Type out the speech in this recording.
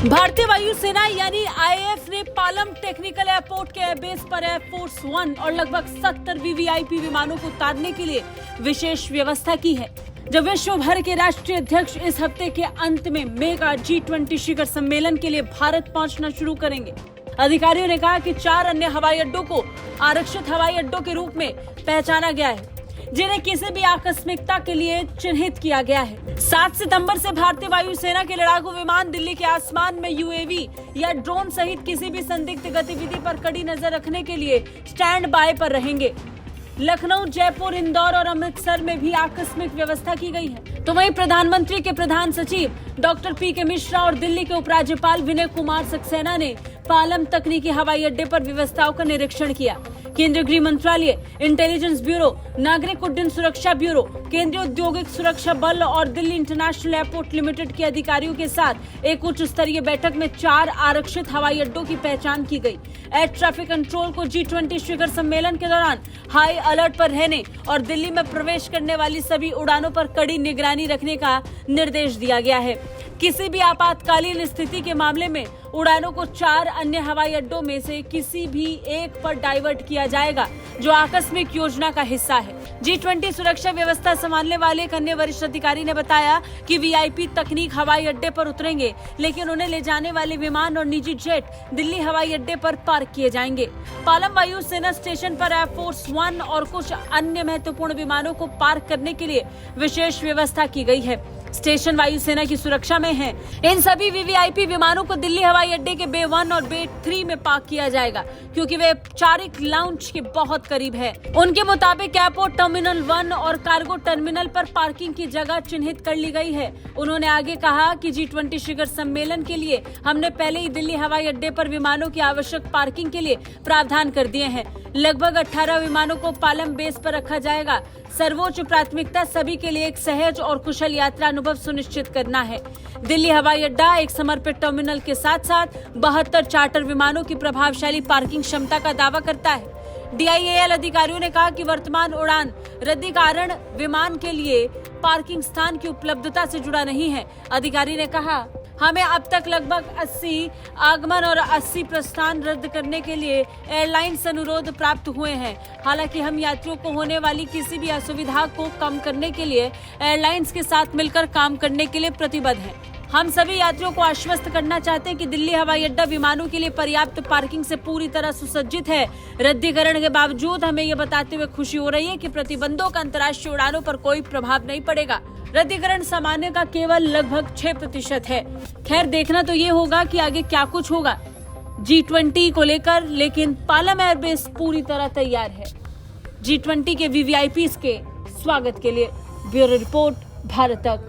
भारतीय वायुसेना यानी आईएएफ ने पालम टेक्निकल एयरपोर्ट के एयरबेस पर एयरफोर्स 1 और लगभग 70 वीवीआईपी विमानों को उतारने के लिए विशेष व्यवस्था की है। जब विश्व भर के राष्ट्रीय अध्यक्ष इस हफ्ते के अंत में मेगा G20 शिखर सम्मेलन के लिए भारत पहुंचना शुरू करेंगे। अधिकारियों ने कहा कि 4 अन्य हवाई अड्डों को आरक्षित हवाई अड्डों के रूप में पहचाना गया है, जिन्हें किसी भी आकस्मिकता के लिए चिन्हित किया गया है। 7 सितंबर से भारतीय वायुसेना के लड़ाकू विमान दिल्ली के आसमान में यूएवी या ड्रोन सहित किसी भी संदिग्ध गतिविधि पर कड़ी नजर रखने के लिए स्टैंड बाय पर रहेंगे। लखनऊ, जयपुर, इंदौर और अमृतसर में भी आकस्मिक व्यवस्था की गई है। तो वहीं प्रधानमंत्री के प्रधान सचिव डॉक्टर पी.के. मिश्रा और दिल्ली के उपराज्यपाल विनय कुमार सक्सेना ने पालम तकनीकी हवाई अड्डे पर व्यवस्थाओं का निरीक्षण किया। केंद्रीय गृह मंत्रालय, इंटेलिजेंस ब्यूरो, नागरिक उड्डयन सुरक्षा ब्यूरो, केंद्रीय औद्योगिक सुरक्षा बल और दिल्ली इंटरनेशनल एयरपोर्ट लिमिटेड के अधिकारियों के साथ एक उच्च स्तरीय बैठक में 4 आरक्षित हवाई अड्डों की पहचान की गई। एयर ट्रैफिक कंट्रोल को G20 शिखर सम्मेलन के दौरान हाई अलर्ट पर रहने और दिल्ली में प्रवेश करने वाली सभी उड़ानों पर कड़ी निगरानी रखने का निर्देश दिया गया है। किसी भी आपातकालीन स्थिति के मामले में उड़ानों को 4 अन्य हवाई अड्डों में से किसी भी एक पर डाइवर्ट किया जाएगा, जो आकस्मिक योजना का हिस्सा है। G20 सुरक्षा व्यवस्था संभालने वाले एक अन्य वरिष्ठ अधिकारी ने बताया कि वीआईपी तकनीक हवाई अड्डे पर उतरेंगे, लेकिन उन्हें ले जाने वाले विमान और निजी जेट दिल्ली हवाई अड्डे पर पार्क किए जाएंगे। पालम वायु सेना स्टेशन पर एयरफोर्स 1 और कुछ अन्य महत्वपूर्ण विमानों को पार्क करने के लिए विशेष व्यवस्था की गई है। स्टेशन वायुसेना की सुरक्षा में है। इन सभी वीवीआईपी विमानों को दिल्ली हवाई अड्डे के बे 1 और बे 3 में पार्क किया जाएगा, क्योंकि वे औपचारिक लाउंज के बहुत करीब है। उनके मुताबिक एयरपोर्ट टर्मिनल 1 और कार्गो टर्मिनल पर पार्किंग की जगह चिन्हित कर ली गई है। उन्होंने आगे कहा कि G20 शिखर सम्मेलन के लिए हमने पहले ही दिल्ली हवाई अड्डे पर विमानों की आवश्यक पार्किंग के लिए प्रावधान कर दिए हैं। लगभग 18 विमानों को पालम बेस पर रखा जाएगा। सर्वोच्च प्राथमिकता सभी के लिए एक सहज और कुशल यात्रा अनुभव सुनिश्चित करना है। दिल्ली हवाई अड्डा एक समर्पित टर्मिनल के साथ साथ 72 चार्टर विमानों की प्रभावशाली पार्किंग क्षमता का दावा करता है। DIAL अधिकारियों ने कहा कि वर्तमान उड़ान रद्दी कारण विमान के लिए पार्किंग स्थान की उपलब्धता से जुड़ा नहीं है। अधिकारी ने कहा, हमें अब तक लगभग 80 आगमन और 80 प्रस्थान रद्द करने के लिए एयरलाइन से अनुरोध प्राप्त हुए हैं। हालांकि हम यात्रियों को होने वाली किसी भी असुविधा को कम करने के लिए एयरलाइंस के साथ मिलकर काम करने के लिए प्रतिबद्ध हैं। हम सभी यात्रियों को आश्वस्त करना चाहते हैं कि दिल्ली हवाई अड्डा विमानों के लिए पर्याप्त पार्किंग से पूरी तरह सुसज्जित है। रद्दीकरण के बावजूद हमें ये बताते हुए खुशी हो रही है कि प्रतिबंधों का अंतर्राष्ट्रीय उड़ानों पर कोई प्रभाव नहीं पड़ेगा। रद्दीकरण सामान्य का केवल लगभग 6% है। खैर, देखना तो ये होगा कि आगे क्या कुछ होगा G20 को लेकर, लेकिन पालम एयरबेस पूरी तरह तैयार है G20 के वीवीआईपी के स्वागत के लिए। ब्यूरो रिपोर्ट, भारत तक।